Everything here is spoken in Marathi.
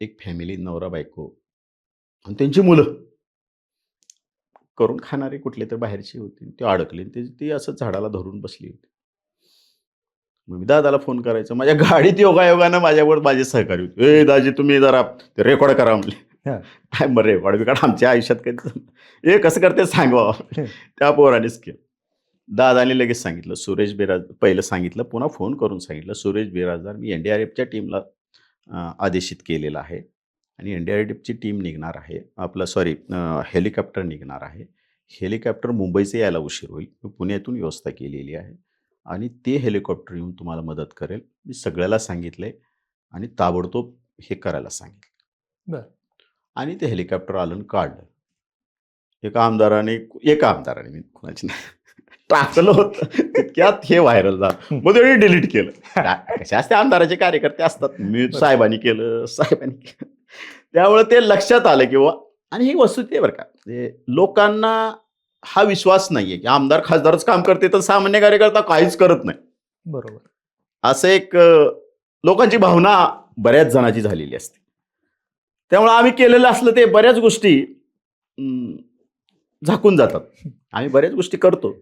एक फॅमिली नवरा बायको आणि त्यांची मुलं करून खाणारे कुठले तर बाहेरचे होते. ते अडकले. ते ती असं झाडाला धरून बसली होती. मग मी दादाला फोन करायचो. माझ्या गाडीत योगायोगानं माझ्यावर माझे सहकारी होते. "ए दाजी तुम्ही जरा ते रेकॉर्ड करा" म्हणले. हां. काय मग रेकॉर्ड बिकॉर्ड आमच्या आयुष्यात कधी हे कसं करते सांग बाबा. त्या पोरानेच केलं. दादाने लगेच सांगितलं, सुरेश बिराज पहिलं सांगितलं, पुन्हा फोन करून सांगितलं, "सुरेश बिराजदार मी एन-डी-आर-एफच्या टीमला आदेशित केलेलं आहे आणि एन-डी-आर-एफची टीम निघणार आहे. आपलं सॉरी हेलिकॉप्टर निघणार आहे. हेलिकॉप्टर मुंबईचे यायला उशीर होईल. मी पुण्यातून व्यवस्था केलेली आहे आणि ते हेलिकॉप्टर येऊन तुम्हाला मदत करेल. मी सगळ्याला सांगितलंय आणि ताबडतोब हे करायला सांगितलं." बरं. आणि ते हेलिकॉप्टर आलं आणि काढलं. एका आमदाराने मी कुणाची नाही टाकलं होतं. तितक्यात हे व्हायरल झालं. मग ते डिलीट केलं. कसे असते आमदाराचे कार्यकर्ते असतात. मी साहेबांनी केलं, साहेबांनी केलं. त्यामुळे ते लक्षात आलं की आणि ही वस्तुस्थिती आहे बरं का. म्हणजे लोकांना हा विश्वास नाहीये की आमदार खासदारच काम करते तर सामान्य कार्यकर्ता काहीच करत नाही. बरोबर. असं एक लोकांची भावना बऱ्याच जणांची झालेली असते. त्यामुळे आम्ही केलेलं असलं ते बऱ्याच गोष्टी झाकून जातात. आम्ही बऱ्याच गोष्टी करतो.